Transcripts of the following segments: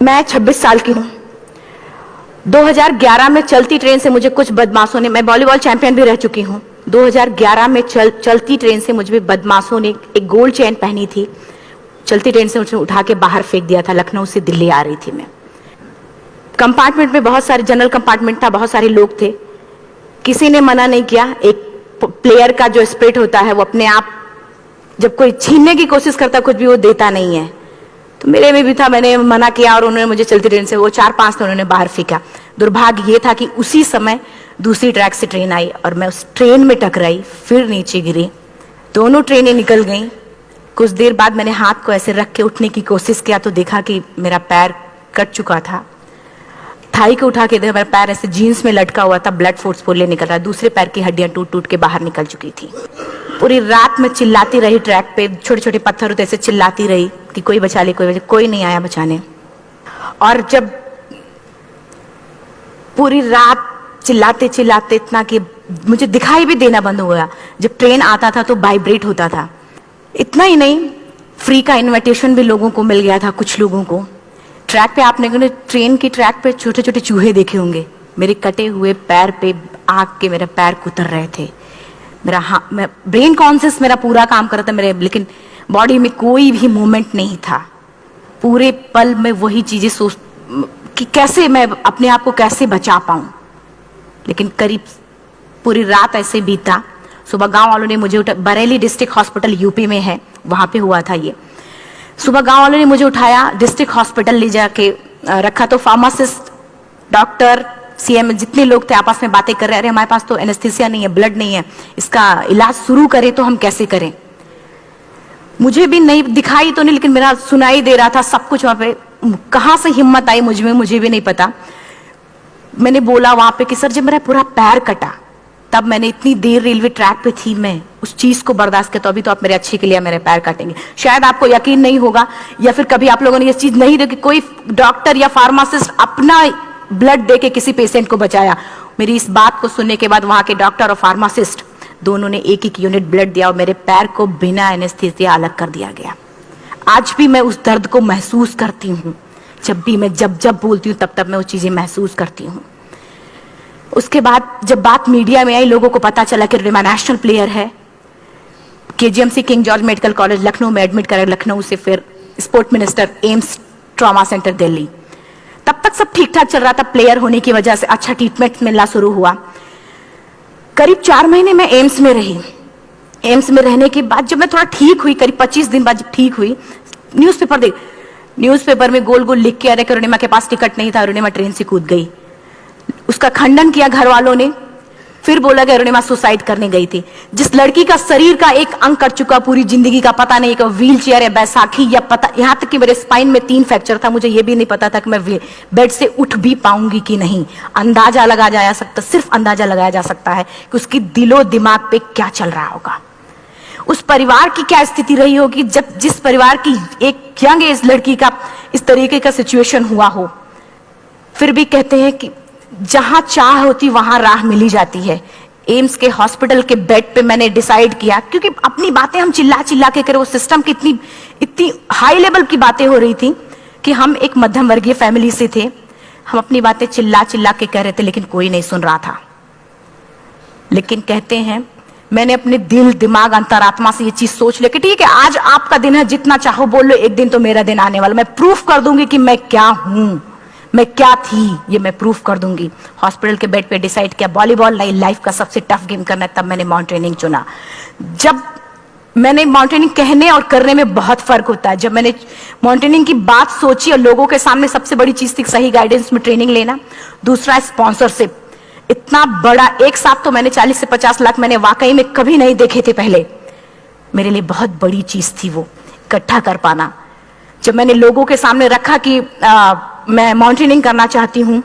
मैं 26 साल की हूँ। 2011 में चलती ट्रेन से मुझे कुछ बदमाशों ने, मैं वॉलीबॉल चैंपियन भी रह चुकी हूँ, 2011 में चलती ट्रेन से मुझे बदमाशों ने एक गोल्ड चेन पहनी थी, चलती ट्रेन से मुझे उठा के बाहर फेंक दिया था। लखनऊ से दिल्ली आ रही थी मैं। कंपार्टमेंट में बहुत सारे, जनरल कंपार्टमेंट था, बहुत सारे लोग थे, किसी ने मना नहीं किया। एक प्लेयर का जो स्पिरिट होता है वो अपने आप, जब कोई छीनने की कोशिश करता कुछ भी, वो देता नहीं है, तो मेरे में भी था। मैंने मना किया और उन्होंने मुझे चलती ट्रेन से, वो 4-5 थे, उन्होंने बाहर फेंका। दुर्भाग्य ये था कि उसी समय दूसरी ट्रैक से ट्रेन आई और मैं उस ट्रेन में टकराई, फिर नीचे गिरी, दोनों ट्रेनें निकल गईं। कुछ देर बाद मैंने हाथ को ऐसे रख के उठने की कोशिश किया तो देखा कि मेरा पैर कट चुका था। थाई को उठा के देखा, मेरा पैर ऐसे जीन्स में लटका हुआ था, ब्लड फोर्सफुली निकल रहा, दूसरे पैर की हड्डियां टूट टूट के बाहर निकल चुकी थी। पूरी रात में चिल्लाती रही ट्रैक पे, छोटे छोटे पत्थर होते ऐसे चिल्लाती रही कि कोई बचा ले, कोई बचा ले, कोई नहीं आया बचाने। और जब पूरी रात चिल्लाते चिल्लाते इतना कि मुझे दिखाई भी देना बंद हो गया, जब ट्रेन आता था तो वाइब्रेट होता था। इतना ही नहीं, फ्री का इनविटेशन भी लोगों को मिल गया था, कुछ लोगों को। ट्रैक पे आपने ट्रेन की ट्रैक पे छोटे छोटे चूहे देखे होंगे, मेरे कटे हुए पैर पे आग के मेरे पैर कुतर रहे थे। मेरा मैं ब्रेन कॉन्शियस मेरा पूरा काम कर रहा था मेरे, लेकिन बॉडी में कोई भी मूवमेंट नहीं था। पूरे पल में वही चीजें सोच कि कैसे मैं अपने आप को कैसे बचा पाऊं। लेकिन करीब पूरी रात ऐसे बीता। सुबह गांव वालों ने मुझे बरेली डिस्ट्रिक्ट हॉस्पिटल यूपी में है, वहां पे हुआ था ये। सुबह गांव वालों ने मुझे उठाया, डिस्ट्रिक्ट हॉस्पिटल ले जाके रखा, तो फार्मासिस्ट, डॉक्टर, सीएम, जितने लोग थे आपस में बातें कर रहे, अरे हमारे पास तो एनेस्थीसिया नहीं है, ब्लड नहीं है, इसका इलाज शुरू करें तो हम कैसे करें। मुझे भी नहीं दिखाई तो नहीं, लेकिन मेरा सुनाई दे रहा था सब कुछ वहां पे। कहां से हिम्मत आई मुझ में, मुझे भी नहीं पता। मैंने बोला वहां पे कि सर जब मेरा पूरा पैर कटा, तब मैंने इतनी देर रेलवे ट्रैक पे थी, मैं उस चीज को बर्दाश्त किया, तो अभी तो आप मेरे अच्छे के लिए मेरे पैर काटेंगे। शायद आपको यकीन नहीं होगा, या फिर कभी आप लोगों ने ये चीज नहीं देखी, कोई डॉक्टर या फार्मासिस्ट अपना ब्लड दे के किसी पेशेंट को बचाया। मेरी इस बात को सुनने के बाद वहां के डॉक्टर और फार्मासिस्ट दोनों ने एक एक यूनिट ब्लड दिया और मेरे पैर को बिना एनेस्थीसिया अलग कर दिया गया। आज भी मैं उस दर्द को महसूस करती हूँ, जब भी मैं जब बोलती हूँ तब मैं वो चीजें महसूस करती हूँ। उसके बाद जब बात मीडिया में आई, लोगों को पता चला कि रिमा नेशनल प्लेयर है, KGMC king George medical college Lucknow में एडमिट करा, लखनऊ से फिर sport minister, AIIMS trauma centre Delhi. तब तक सब ठीक ठाक चल रहा था, प्लेयर होने की वजह से अच्छा ट्रीटमेंट मिलना शुरू हुआ। करीब 4 महीने मैं एम्स में रही। एम्स में रहने के बाद जब मैं थोड़ा ठीक हुई, करीब 25 दिन बाद जब ठीक हुई, न्यूज़पेपर में गोल गोल लिख के आ रहे कि अरुणिमा के पास टिकट नहीं था, अरुणिमा ट्रेन से कूद गई। उसका खंडन किया घर वालों ने, फिर बोला कि अरुणिमा सुसाइड करने गई थी। जिस लड़की का शरीर का एक अंग कट चुका, पूरी जिंदगी का पता नहीं कि व्हील चेयर है, बैसाखी, या पता, यहाँ तक कि मेरे स्पाइन में 3 फ्रैक्चर था, मुझे ये भी नहीं पता था कि मैं बेड से उठ भी पाऊंगी कि नहीं। अंदाजा लगाया जा सकता, सिर्फ अंदाजा लगाया जा सकता है कि उसकी दिलो दिमाग पे क्या चल रहा होगा, उस परिवार की क्या स्थिति रही होगी, जब जिस परिवार की एक यंग एज लड़की का इस तरीके का सिचुएशन हुआ हो। फिर भी कहते हैं कि जहां चाह होती वहां राह मिली जाती है। एम्स के हॉस्पिटल के बेड पे मैंने डिसाइड किया, क्योंकि अपनी बातें हम चिल्ला चिल्ला के करे, वो सिस्टम की इतनी हाई लेवल की बातें हो रही थी कि हम एक मध्यम वर्गीय फैमिली से थे, हम अपनी बातें चिल्ला चिल्ला के कह रहे थे, लेकिन कोई नहीं सुन रहा था। लेकिन कहते हैं मैंने अपने दिल, दिमाग, अंतरात्मा से ये चीज सोच लिया कि ठीक है, आज आपका दिन है, जितना चाहो बोल लो, एक दिन तो मेरा दिन आने वाला, मैं प्रूफ कर दूंगी कि मैं क्या हूं, मैं क्या थी, ये मैं प्रूफ कर दूंगी। हॉस्पिटल के बेड पे डिसाइड किया वॉलीबॉल नहीं, लाइफ का सबसे टफ गेम करना है, तब मैंने माउंटेनिंग चुना। जब मैंने माउंटेनिंग कहने और करने में बहुत फर्क होता है। जब मैंने माउंटेनिंग की बात सोची और लोगों के सामने, सबसे बड़ी चीज थी सही गाइडेंस में ट्रेनिंग लेना, दूसरा स्पॉन्सरशिप। इतना बड़ा एक साथ तो मैंने 40 से 50 लाख मैंने वाकई में कभी नहीं देखे थे पहले। मेरे लिए बहुत बड़ी चीज थी वो इकट्ठा कर पाना। जब मैंने लोगों के सामने रखा कि मैं माउंटेनिंग करना चाहती हूँ,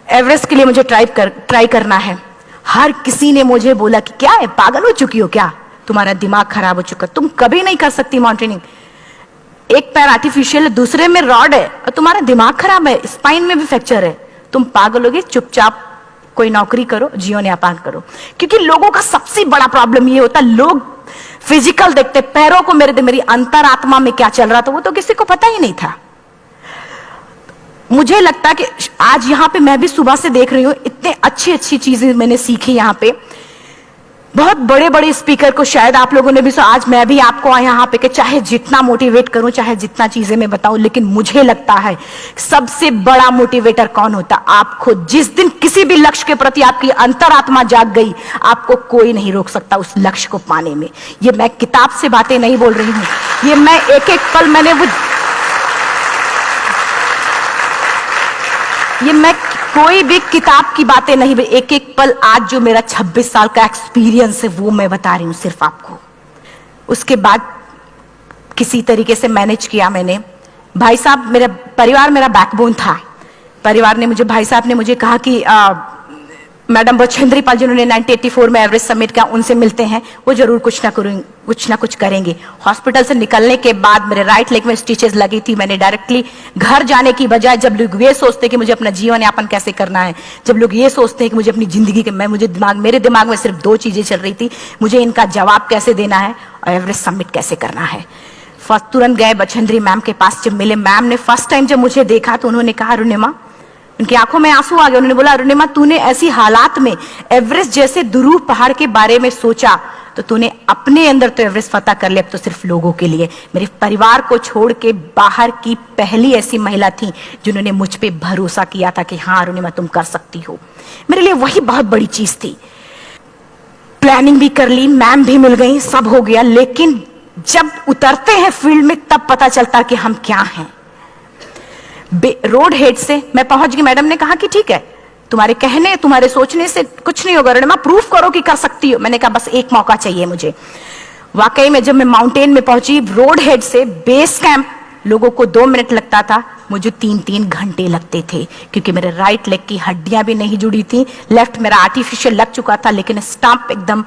एवरेस्ट के लिए मुझे ट्राई करना है, हर किसी ने मुझे बोला कि क्या है, पागल हो चुकी हो क्या, तुम्हारा दिमाग खराब हो चुका, तुम कभी नहीं कर सकती माउंटेनिंग। एक पैर आर्टिफिशियल है, दूसरे में रॉड है, और तुम्हारा दिमाग खराब है, स्पाइन में भी फ्रैक्चर है, तुम पागल होगे, चुपचाप कोई नौकरी करो, जीवन यापन करो। क्योंकि लोगों का सबसे बड़ा प्रॉब्लम ये होता है, लोग फिजिकल देखते, पैरों को मेरी अंतरात्मा में क्या चल रहा था वो तो किसी को पता ही नहीं था। मुझे लगता है कि आज यहाँ पे मैं भी सुबह से देख रही हूँ, इतने अच्छी अच्छी चीजें मैंने सीखी यहाँ पे। बहुत बड़े बड़े स्पीकर को शायद आप लोगों ने भी आज मैं भी आपको यहाँ पे कि चाहे जितना मोटिवेट करूं, चाहे जितना चीजें मैं बताऊं, लेकिन मुझे लगता है सबसे बड़ा मोटिवेटर कौन होता? आप खुद। जिस दिन किसी भी लक्ष्य के प्रति आपकी अंतरात्मा जाग गई, आपको कोई नहीं रोक सकता उस लक्ष्य को पाने में। ये मैं किताब से बातें नहीं बोल रही हूं, ये मैं एक एक पल मैंने ये मैं कोई भी किताब की बातें नहीं, एक एक पल आज जो मेरा 26 साल का एक्सपीरियंस है वो मैं बता रही हूं सिर्फ आपको। उसके बाद किसी तरीके से मैनेज किया मैंने। भाई साहब, मेरा परिवार मेरा बैकबोन था। परिवार ने मुझे, भाई साहब ने मुझे कहा कि मैडम बछेंद्री पाल जिन्होंने 1984 में एवरेस्ट समिट किया, उनसे मिलते हैं, वो जरूर कुछ ना कुछ करेंगे। हॉस्पिटल से निकलने के बाद मेरे राइट लेग में स्टिचेस लगी थी। मैंने डायरेक्टली घर जाने की बजाय, जब लोग ये सोचते हैं कि मुझे अपना जीवन यापन कैसे करना है, जब लोग ये सोचते हैं कि मुझे अपनी जिंदगी के, मेरे दिमाग में सिर्फ 2 चीजें चल रही थी, मुझे इनका जवाब कैसे देना है और एवरेस्ट समिट कैसे करना है। तुरंत गए बछेंद्री मैम के पास। जब मिले, मैम ने फर्स्ट टाइम जब मुझे देखा तो उन्होंने कहा, अरुणिमा, उनकी आंखों में आंसू आ गए। उन्होंने बोला, अरुणिमा, तूने ऐसी हालात में एवरेस्ट जैसे दुरूह पहाड़ के बारे में सोचा तो तूने अपने अंदर तो एवरेस्ट फतह कर लिया, अब तो सिर्फ लोगों के लिए। मेरे परिवार को छोड़ के बाहर की पहली ऐसी महिला थी जिन्होंने मुझ पे भरोसा किया था कि हाँ अरुणिमा, तुम कर सकती हो। मेरे लिए वही बहुत बड़ी चीज थी। प्लानिंग भी कर ली, मैम भी मिल गई, सब हो गया। लेकिन जब उतरते हैं फील्ड में तब पता चलता कि हम क्या हैं। रोड हेड से मैं पहुंच गई। मैडम ने कहा कि ठीक है, तुम्हारे कहने, तुम्हारे सोचने से कुछ नहीं होगा अरुणिमा, प्रूफ करो कि कर सकती हो। मैंने कहा बस एक मौका चाहिए मुझे। वाकई में जब मैं माउंटेन में पहुंची, रोड हेड से बेस कैंप लोगों को 2 मिनट लगता था, मुझे 3-3 घंटे लगते थे, क्योंकि मेरे राइट लेग की हड्डियां भी नहीं जुड़ी थी। लेफ्ट मेरा आर्टिफिशियल लग चुका था, लेकिन स्टंप एकदम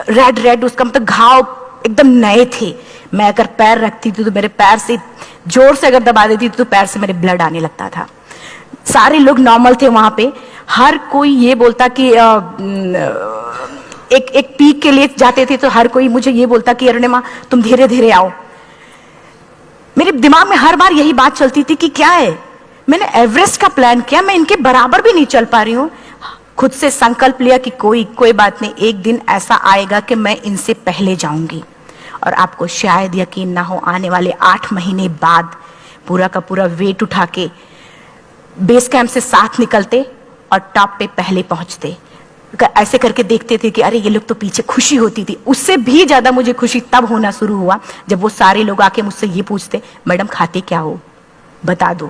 रेड, उसका मतलब घाव एकदम नए थे। मैं अगर पैर रखती थी तो मेरे पैर से जोर से अगर दबा देती थी तो पैर से मेरे ब्लड आने लगता था। सारे लोग नॉर्मल थे वहां पे। हर कोई ये बोलता कि एक पीक के लिए जाते थे तो हर कोई मुझे ये बोलता कि अरुणिमा, तुम धीरे धीरे आओ। मेरे दिमाग में हर बार यही बात चलती थी कि क्या है, मैंने एवरेस्ट का प्लान किया, मैं इनके बराबर भी नहीं चल पा रही हूँ। खुद से संकल्प लिया कि कोई बात नहीं, एक दिन ऐसा आएगा कि मैं इनसे पहले जाऊंगी। और आपको शायद यकीन ना हो, आने वाले 8 महीने बाद पूरा का पूरा वेट उठा के बेस कैंप से साथ निकलते और टॉप पे पहले पहुंचते। ऐसे करके देखते थे कि अरे ये लोग तो पीछे। खुशी होती थी। उससे भी ज्यादा मुझे खुशी तब होना शुरू हुआ जब वो सारे लोग आके मुझसे ये पूछते, मैडम खाते क्या हो, बता दो।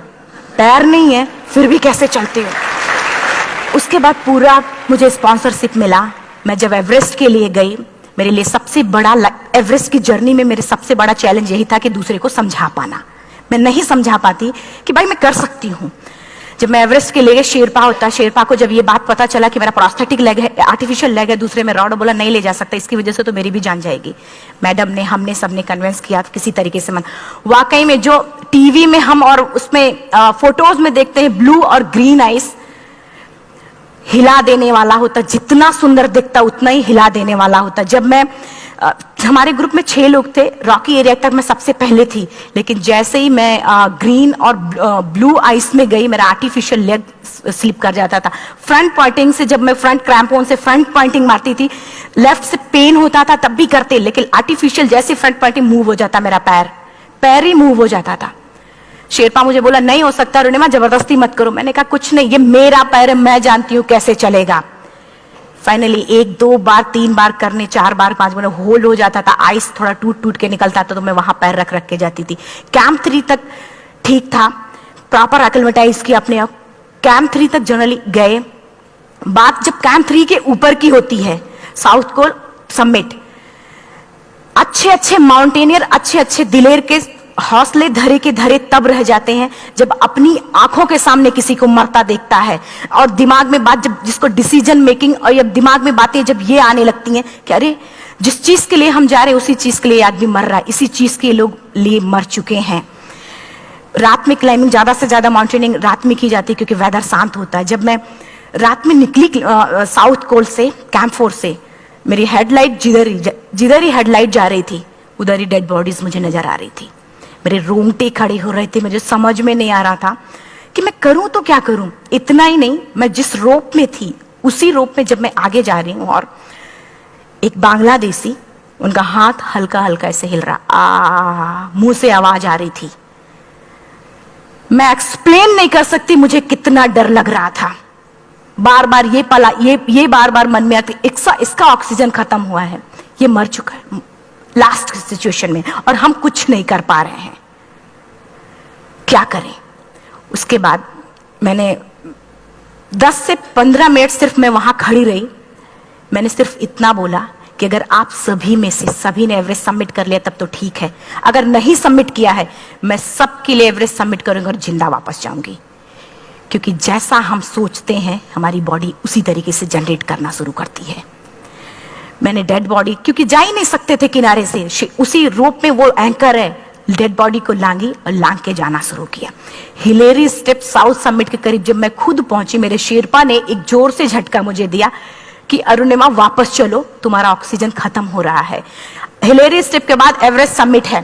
पैर नहीं है फिर भी कैसे चलते हो। उसके बाद पूरा मुझे स्पॉन्सरशिप मिला। मैं जब एवरेस्ट के लिए गई, मेरे लिए सबसे बड़ा, एवरेस्ट की जर्नी में मेरे सबसे बड़ा चैलेंज यही था कि दूसरे को समझा पाना। मैं नहीं समझा पाती कि भाई मैं कर सकती हूँ। जब मैं एवरेस्ट के लिए, शेरपा होता, शेरपा को जब ये बात पता चला कि मेरा प्रोस्थेटिक लेग है, आर्टिफिशियल लेग है दूसरे में रॉड, बोला नहीं ले जा सकता, इसकी वजह से तो मेरी भी जान जाएगी। मैडम ने, हमने सबने कन्विंस किया किसी तरीके से। मन वाकई में जो टीवी में हम और उसमें फोटोज में देखते हैं, ब्लू और ग्रीन आइस, हिला देने वाला होता। जितना सुंदर दिखता उतना ही हिला देने वाला होता। जब मैं, हमारे ग्रुप में 6 लोग थे, रॉकी एरिया तक मैं सबसे पहले थी, लेकिन जैसे ही मैं ग्रीन और ब्लू आइस में गई, मेरा आर्टिफिशियल लेग स्लिप कर जाता था। फ्रंट पॉइंटिंग से, जब मैं फ्रंट क्रैम्पोन से फ्रंट पॉइंटिंग मारती थी, लेफ्ट से पेन होता था तब भी करते, लेकिन आर्टिफिशियल जैसे फ्रंट पॉइंटिंग मूव हो जाता, मेरा पैर ही मूव हो जाता था। शेरपा मुझे बोला नहीं हो सकता अरुणिमा, जबरदस्ती मत करो। मैंने कहा कुछ नहीं, ये मेरा पैर है, मैं जानती हूं कैसे चलेगा। फाइनली 1, 2 बार, 3 बार करने, 4 बार, 5 बार होल हो जाता था। आइस थोड़ा टूट के निकलता था तो मैं वहां पैर रख के जाती थी। कैंप 3 तक ठीक था, प्रॉपर एक्लेमेटाइज किया अपने आप। कैंप 3 तक जनरली गए। बात जब कैंप 3 के ऊपर की होती है, साउथ कोल समिट, अच्छे माउंटेनियर, अच्छे दिलेर के हौसले धरे के धरे तब रह जाते हैं जब अपनी आंखों के सामने किसी को मरता देखता है, और दिमाग में बात, जब जिसको डिसीजन मेकिंग, और जब दिमाग में बातें जब ये आने लगती हैं कि अरे जिस चीज के लिए हम जा रहे हैं उसी चीज के लिए आदमी मर रहा है, इसी चीज के लोग लिए मर चुके हैं। रात में क्लाइंबिंग, ज्यादा से ज्यादा माउंटेनिंग रात में की जाती है क्योंकि वेदर शांत होता है। जब मैं रात में निकली साउथ कोल से, कैंप 4 से, मेरी हेडलाइट जिधर ही हेडलाइट जा रही थी उधर ही डेड बॉडीज मुझे नजर आ रही थी। मेरे रोंगटे खड़े हो रहे थे। मुझे समझ में नहीं आ रहा था कि मैं करूं तो क्या करूं। इतना ही नहीं, मैं जिस रोप में थी उसी रोप में जब मैं आगे जा रही हूं और एक बांग्लादेशी, उनका हाथ हल्का हल्का ऐसे हिल रहा, मुंह से आवाज आ रही थी। मैं एक्सप्लेन नहीं कर सकती मुझे कितना डर लग रहा था। बार बार ये बार बार मन में आती, इसका ऑक्सीजन खत्म हुआ है, ये मर चुका है लास्ट सिचुएशन में, और हम कुछ नहीं कर पा रहे हैं, क्या करें। उसके बाद मैंने 10 से 15 मिनट सिर्फ मैं वहां खड़ी रही। मैंने सिर्फ इतना बोला कि अगर आप सभी में से सभी ने एवरेस्ट सबमिट कर लिया तब तो ठीक है, अगर नहीं सबमिट किया है मैं सबके लिए एवरेस्ट सबमिट करूंगी और जिंदा वापस जाऊंगी। क्योंकि जैसा हम सोचते हैं हमारी बॉडी उसी तरीके से जनरेट करना शुरू करती है। मैंने डेड बॉडी, क्योंकि जा ही नहीं सकते थे किनारे से, उसी रोप में वो एंकर है, डेड बॉडी को लांगी और लांग के जाना शुरू किया। हिलेरी स्टेप साउथ समिट के करीब जब मैं खुद पहुंची, मेरे शेरपा ने एक जोर से झटका मुझे दिया कि अरुणिमा वापस चलो, तुम्हारा ऑक्सीजन खत्म हो रहा है। हिलेरी स्टेप के बाद एवरेस्ट समिट है,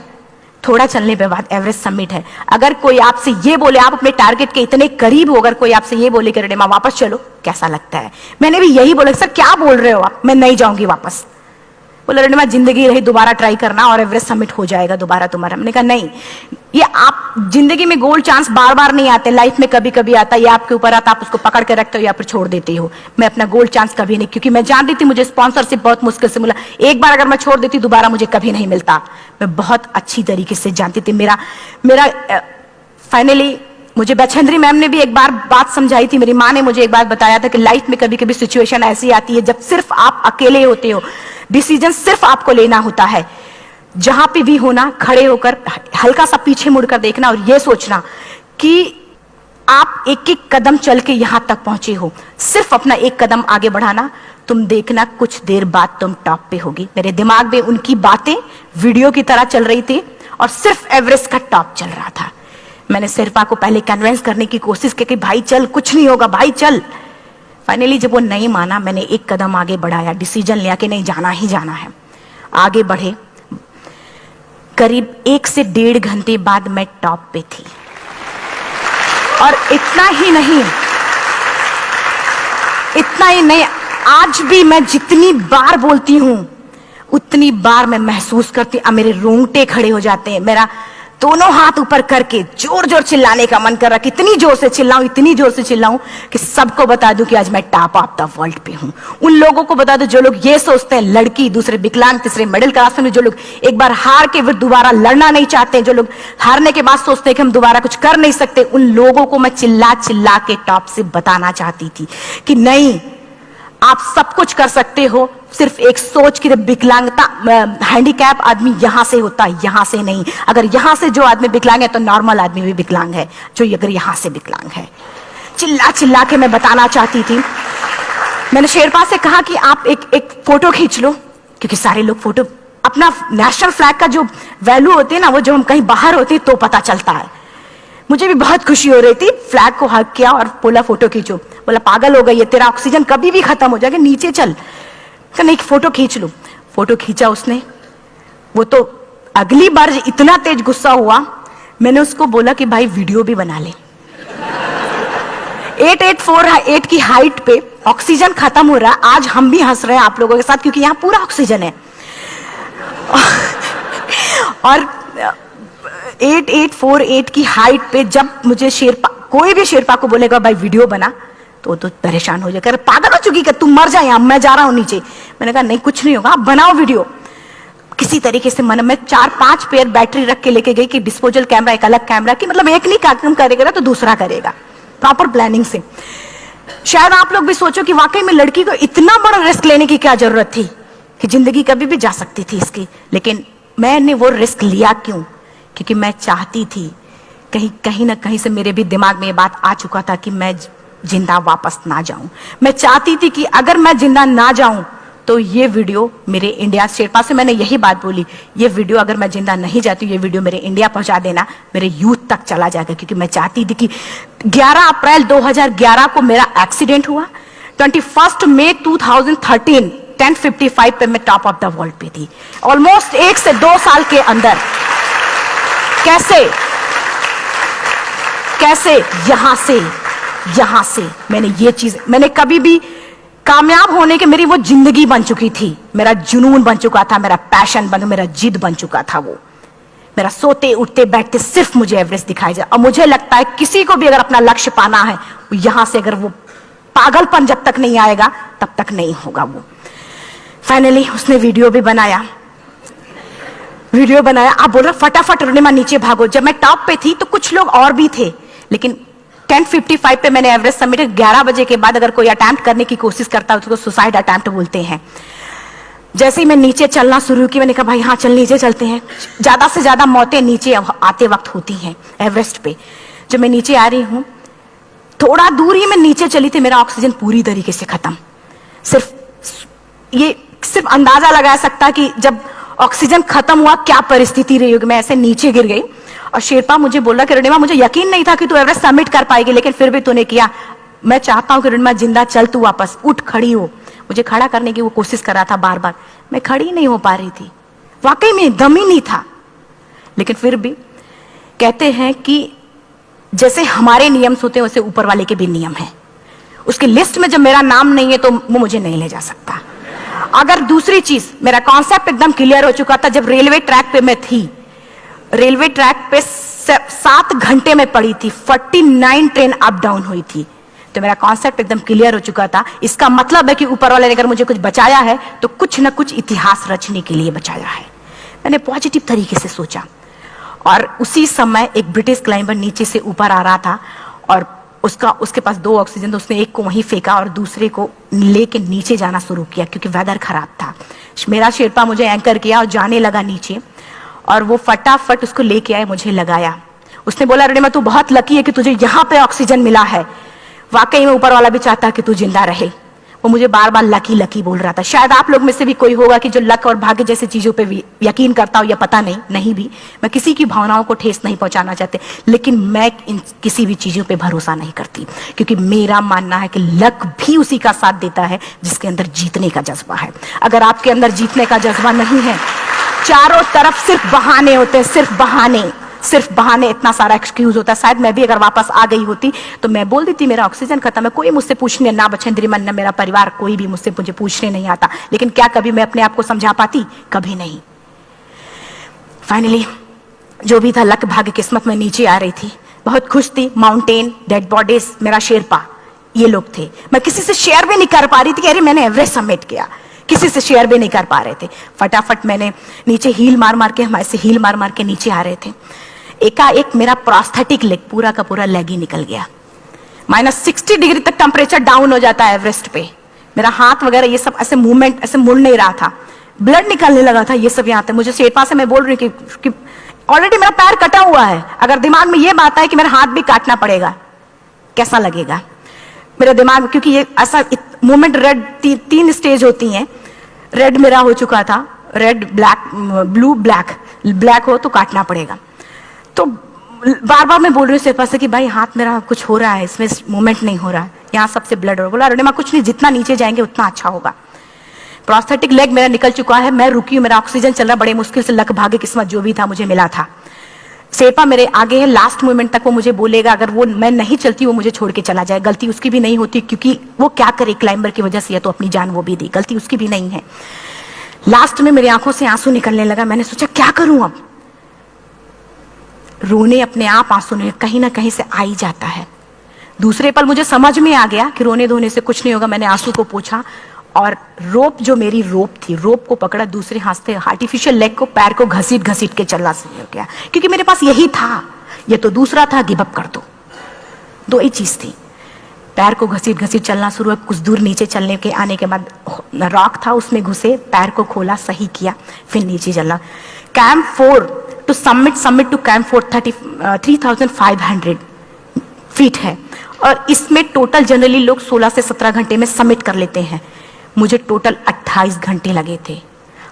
थोड़ा चलने के बाद एवरेस्ट समिट है। अगर कोई आपसे ये बोले, आप अपने टारगेट के इतने करीब हो, अगर कोई आपसे ये बोले कि अरुणिमा वापस चलो, कैसा लगता है। मैंने भी यही बोला, सर क्या बोल रहे हो आप, मैं नहीं जाऊंगी वापस। बोले अरुणिमा जिंदगी रही, दोबारा ट्राई करना और एवरेस्ट समिट हो जाएगा दोबारा तुम्हारा। मैंने कहा नहीं, ये आप जिंदगी में गोल्ड चांस बार बार नहीं आते, लाइफ में कभी कभी आता है, ये आपके ऊपर आता, आप उसको पकड़ के रखते हो या फिर छोड़ देते हो। मैं अपना गोल्ड चांस कभी नहीं, क्योंकि मैं जानती थी मुझे स्पॉन्सरशिप बहुत मुश्किल से मिला, एक बार अगर मैं छोड़ देती दोबारा मुझे कभी नहीं मिलता। मैं बहुत अच्छी तरीके से जानती थी। मेरा फाइनली मुझे बछेंद्री मैम ने भी एक बार बात समझाई थी, मेरी माँ ने मुझे एक बार बताया था कि लाइफ में कभी कभी सिचुएशन ऐसी आती है जब सिर्फ आप अकेले होते हो, डिसीजन सिर्फ आपको लेना होता है। जहां पे भी होना, खड़े होकर हल्का सा पीछे मुड़कर देखना और यह सोचना कि आप एक एक कदम चल के यहां तक पहुंचे हो, सिर्फ अपना एक कदम आगे बढ़ाना, तुम देखना कुछ देर बाद तुम टॉप पे होगी। मेरे दिमाग में उनकी बातें वीडियो की तरह चल रही थी और सिर्फ एवरेस्ट का टॉप चल रहा था। मैंने शेरपा को पहले कन्विंस करने की कोशिश की कि भाई चल, कुछ नहीं होगा भाई चल। फाइनली जब वो नहीं माना, मैंने एक कदम आगे बढ़ाया, डिसीजन लिया कि नहीं जाना ही जाना है। आगे बढ़े, करीब 1 से 1.5 घंटे बाद मैं टॉप पे थी। और इतना ही नहीं, आज भी मैं जितनी बार बोलती हूं उतनी बार मैं महसूस करती हूं, मेरे रोंगटे खड़े हो जाते हैं, मेरा दोनों हाथ ऊपर करके जोर जोर चिल्लाने का मन कर रहा, कितनी जोर से चिल्लाऊं, इतनी जोर से चिल्लाऊं कि सबको बता दूं कि आज मैं टॉप ऑफ द वर्ल्ड पे हूं। उन लोगों को बता दूं जो लोग ये सोचते हैं, लड़की, दूसरे विकलांग, तीसरे मिडिल क्लास में, जो लोग एक बार हार के फिर दोबारा लड़ना नहीं चाहते, जो लोग हारने के बाद सोचते हैं कि हम दोबारा कुछ कर नहीं सकते, उन लोगों को मैं चिल्ला चिल्ला के टॉप से बताना चाहती थी कि नहीं, आप सब कुछ कर सकते हो, सिर्फ एक सोच की विकलांगता, हैंडीकैप आदमी यहां से होता है, यहां से नहीं। अगर यहां से जो आदमी विकलांग है तो नॉर्मल आदमी भी विकलांग है, जो अगर यहां से विकलांग है। चिल्ला चिल्ला के मैं बताना चाहती थी। मैंने शेरपा से कहा कि आप एक फोटो खींच लो, क्योंकि सारे लोग फोटो, अपना नेशनल फ्लैग का जो वैल्यू होती है ना, वो जो हम कहीं बाहर होते हैं तो पता चलता है। मुझे भी बहुत खुशी हो रही थी, फ्लैग को हग किया और बोला फोटो खींचो। बोला पागल हो गई है, तेरा ऑक्सीजन कभी भी खत्म हो जाएगा, नीचे चल। नहीं, फोटो खींच लो। फोटो खींचा उसने। वो तो अगली बार इतना तेज गुस्सा हुआ, मैंने उसको बोला कि भाई वीडियो भी बना ले। 8848 की हाइट पे ऑक्सीजन खत्म हो रहा है, आज हम भी हंस रहे हैं आप लोगों के साथ क्योंकि यहां पूरा ऑक्सीजन है। और 8848 की हाइट पे जब मुझे शेरपा, कोई भी शेरपा को बोलेगा भाई वीडियो बना, तो परेशान हो जाएगा, पागल हो चुकी, कि तुम मर जाए, यहां मैं जा रहा हूं नीचे। मैंने कहा नहीं, कुछ नहीं होगा, आप बनाओ वीडियो। किसी तरीके से मन में 4-5 पेयर बैटरी रख के लेके गई कि डिस्पोजल कैमरा, एक अलग कैमरा, की मतलब एक नहीं काम करेगा तो दूसरा करेगा, प्रॉपर प्लानिंग से। शायद आप लोग भी सोचो कि वाकई में लड़की को इतना बड़ा रिस्क लेने की क्या जरूरत थी, कि जिंदगी कभी भी जा सकती थी इसकी। लेकिन मैंने वो रिस्क लिया क्यों? क्योंकि मैं चाहती थी, कहीं ना कहीं से मेरे भी दिमाग में ये बात आ चुका था कि मैं जिंदा वापस ना जाऊं। मैं चाहती थी कि अगर मैं जिंदा ना जाऊं तो ये वीडियो मेरे इंडिया, शेरपा से मैंने यही बात बोली, ये वीडियो अगर मैं जिंदा नहीं जाती, ये वीडियो मेरे इंडिया पहुंचा देना, मेरे यूथ तक चला जाएगा। क्योंकि मैं चाहती थी कि 11 अप्रैल 2011 को मेरा एक्सीडेंट हुआ, 21 मई 2013 10:55 पे मैं टॉप ऑफ द वर्ल्ड पे थी। ऑलमोस्ट 1 से 2 साल के अंदर कैसे? यहां से मैंने ये चीज, मैंने कभी भी कामयाब होने के, मेरी वो जिंदगी बन चुकी थी, मेरा जुनून बन चुका था, मेरा पैशन मेरा जिद बन चुका था। वो मेरा सोते उठते बैठते सिर्फ मुझे एवरेस्ट दिखाई जाए। और मुझे लगता है किसी को भी अगर अपना लक्ष्य पाना है, यहां से अगर वो पागलपन जब तक नहीं आएगा तब तक नहीं होगा। वो फाइनली उसने वीडियो भी बनाया। आप बोल रहे फटाफट अरुणिमा नीचे भागो। जब मैं टॉप पे थी तो कुछ लोग और भी थे, लेकिन 10:55 पे मैंने एवरेस्ट समिट, 11 बजे के बाद अगर कोई अटेम्प्ट करने की कोशिश करता है तो उसको सुसाइड अटेम्प्ट बोलते हैं। जैसे ही मैं नीचे चलना शुरू की, मैंने कहा भाई हाँ चल नीचे चलते हैं। ज्यादा से ज्यादा मौतें नीचे आते वक्त होती हैं एवरेस्ट पे। जब मैं नीचे आ रही हूं, थोड़ा दूर ही मैं नीचे चली थी, मेरा ऑक्सीजन पूरी तरीके से खत्म। सिर्फ अंदाजा लगा सकता कि जब ऑक्सीजन खत्म हुआ क्या परिस्थिति रही होगी। मैं ऐसे नीचे गिर गई और शेरपा मुझे बोला कि अरुणिमा मुझे यकीन नहीं था कि तू एवरेस्ट सबमिट कर पाएगी, लेकिन फिर भी तूने किया। मैं चाहता हूं कि अरुणिमा जिंदा चल, तू वापस उठ, खड़ी हो। मुझे खड़ा करने की वो कोशिश कर रहा था बार बार, मैं खड़ी नहीं हो पा रही थी, वाकई में दम ही नहीं था। लेकिन फिर भी कहते हैं कि जैसे हमारे नियम होते हैं वैसे ऊपर वाले के भी नियम हैं। उसकी लिस्ट में जब मेरा नाम नहीं है तो वो मुझे नहीं ले जा सकता। अगर दूसरी चीज, मेरा कॉन्सेप्ट एकदम क्लियर हो चुका था। जब रेलवे ट्रैक पे मैं थी, रेलवे ट्रैक पे 7 घंटे में पड़ी थी, 49 ट्रेन अप डाउन हुई थी, तो मेरा कॉन्सेप्ट एकदम क्लियर हो चुका था। इसका मतलब है कि ऊपर वाले ने अगर मुझे कुछ बचाया है तो कुछ ना कुछ इतिहास रचने के लिए बचाया है। मैंने पॉजिटिव तरीके से सोचा। और उसी समय एक ब्रिटिश क्लाइंबर नीचे से ऊपर आ रहा था और उसके पास 2 ऑक्सीजन, तो उसने एक को वहीं फेंका और दूसरे को लेके नीचे जाना शुरू किया क्योंकि वेदर खराब था। मेरा शेरपा मुझे एंकर किया और जाने लगा नीचे, और वो फटाफट उसको लेके आए, मुझे लगाया। उसने बोला अरुणिमा तू बहुत लकी है कि तुझे यहाँ पे ऑक्सीजन मिला है। वाकई में ऊपर वाला भी चाहता है कि तू जिंदा रहे। वो मुझे बार बार लकी लकी बोल रहा था। शायद आप लोग में से भी कोई होगा कि जो लक और भाग्य जैसी चीजों पे यकीन करता हो, या पता नहीं भी। मैं किसी की भावनाओं को ठेस नहीं पहुंचाना चाहते, लेकिन मैं किसी भी चीजों पे भरोसा नहीं करती, क्योंकि मेरा मानना है कि लक भी उसी का साथ देता है जिसके अंदर जीतने का जज्बा है। अगर आपके अंदर जीतने का जज्बा नहीं है, चारों तरफ सिर्फ बहाने होते हैं, सिर्फ बहाने, इतना सारा एक्सक्यूज होता है। शायद मैं भी अगर वापस आ गई होती तो मैं बोल देती मेरा ऑक्सीजन खत्म है, कोई मुझसे पूछने ना, बछेंद्री मन, मेरा परिवार, कोई भी मुझे पूछने नहीं आता। लेकिन क्या कभी मैं अपने आप को समझा पाती? कभी नहीं। फाइनली जो भी था, लक भाग्य किस्मत में नीचे आ रही थी, बहुत खुश थी। माउंटेन, डेड बॉडीज, मेरा शेरपा, ये लोग थे। मैं किसी से शेयर भी नहीं कर पा रही थी कि अरे मैंने एवरेस्ट सबमिट किया, किसी से शेयर भी नहीं कर पा रहे थे। फटाफट मैंने नीचे हील मार के, हमारे से हील मार के नीचे आ रहे थे। एकाएक मेरा प्रोस्थेटिक लेग, पूरा का पूरा लेग ही निकल गया। -60 डिग्री तक टेम्परेचर डाउन हो जाता है एवरेस्ट पे। मेरा हाथ वगैरह ये सब ऐसे मूवमेंट, ऐसे मुड़ नहीं रहा था, ब्लड निकलने लगा था, ये सब यहाँ था। मुझे शेरपा से मैं बोल रही कि ऑलरेडी मेरा पैर कटा हुआ है, अगर दिमाग में ये बात है कि मेरा हाथ भी काटना पड़ेगा, कैसा लगेगा मेरे दिमाग, क्योंकि ये ऐसा मूवमेंट, रेड 3 स्टेज होती हैं। रेड मेरा हो चुका था, रेड, ब्लैक, ब्लू, ब्लैक हो तो काटना पड़ेगा। तो बार बार मैं बोल रही हूँ शेरपा से कि भाई हाथ मेरा कुछ हो रहा है, इसमें मूवमेंट नहीं हो रहा है, यहाँ सबसे ब्लड हो रहा है। बोला अरुणिमा कुछ नहीं, जितना नीचे जाएंगे उतना अच्छा होगा। प्रोस्थेटिक लेग मेरा निकल चुका है, मैं रुकी हूँ, मेरा ऑक्सीजन चल रहा, बड़े मुश्किल से लक भाग्य किस्मत जो भी था मुझे मिला था। शेरपा मेरे आगे है, लास्ट मोमेंट तक वो मुझे बोलेगा, अगर वो मैं नहीं चलती वो मुझे छोड़ के चला जाए। गलती उसकी भी नहीं होती, क्योंकि वो क्या करे, क्लाइंबर की वजह से, या तो अपनी जान वो भी दी, गलती उसकी भी नहीं है। लास्ट में मेरी आंखों से आंसू निकलने लगा। मैंने सोचा क्या करूं अब, रोने अपने आप आंसू ने कहीं ना कहीं से आ ही जाता है। दूसरे पल मुझे समझ में आ गया कि रोने धोने से कुछ नहीं होगा। मैंने आंसू को पोंछा और रोप, जो मेरी रोप थी, रोप को पकड़ा, दूसरे हाथ से आर्टिफिशियल लेग को, पैर को घसीट के चलना शुरू हो गया, क्योंकि मेरे पास यही था। ये तो दूसरा था, गिव अप कर दो ही चीज थी। पैर को घसीट चलना शुरू हुआ। कुछ दूर नीचे चलने के आने के बाद रॉक था, उसमें घुसे, पैर को खोला, सही किया, फिर नीचे चला। Camp 4 to summit to camp 4 3500 feet है, और इसमें टोटल जनरली लोग 16 से 17 घंटे में सबमिट कर लेते हैं। मुझे टोटल 28 घंटे लगे थे।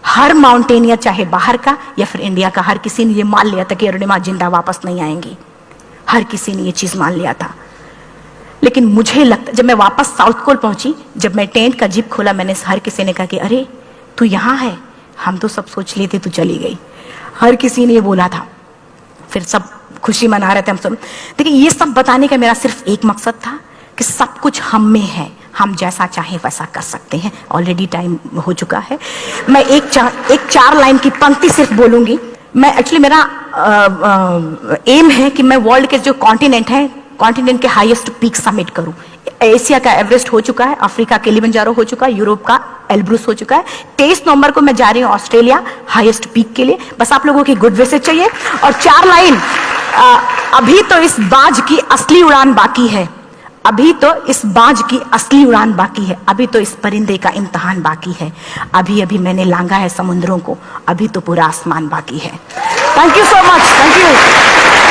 हर माउंटेनियर, चाहे बाहर का या फिर इंडिया का, हर किसी ने ये मान लिया था कि अरुणिमा जिंदा वापस नहीं आएंगी। हर किसी ने ये चीज मान लिया था। लेकिन मुझे लगता, जब मैं वापस साउथ कोल पहुंची, जब मैं टेंट का जिप खोला, मैंने हर किसी ने कहा कि अरे तू यहाँ है, हम तो सब सोच लिए थे तू चली गई। हर किसी ने ये बोला था। फिर सब खुशी मना रहे थे हम सब। देखिए, ये सब बताने का मेरा सिर्फ एक मकसद था कि सब कुछ हम में है, हम जैसा चाहें वैसा कर सकते हैं। ऑलरेडी टाइम हो चुका है। मैं एक चार लाइन की पंक्ति सिर्फ बोलूंगी। मैं एक्चुअली मेरा एम है कि मैं वर्ल्ड के जो कॉन्टिनेंट है, कॉन्टिनेंट के हाईएस्ट पीक समिट करूं। एशिया का एवरेस्ट हो चुका है, अफ्रीका के किलिमंजारो हो चुका है, यूरोप का एल्ब्रूस हो चुका है। 23 नवंबर को मैं जा रही हूँ ऑस्ट्रेलिया हाईएस्ट पीक के लिए। बस आप लोगों की गुड विशेस चाहिए। और 4 लाइन, अभी तो इस बाज की असली उड़ान बाकी है, अभी तो इस बाज की असली उड़ान बाकी है, अभी तो इस परिंदे का इम्तिहान बाकी है, अभी अभी मैंने लांघा है समुद्रों को, अभी तो पूरा आसमान बाकी है। Thank you so much, thank you.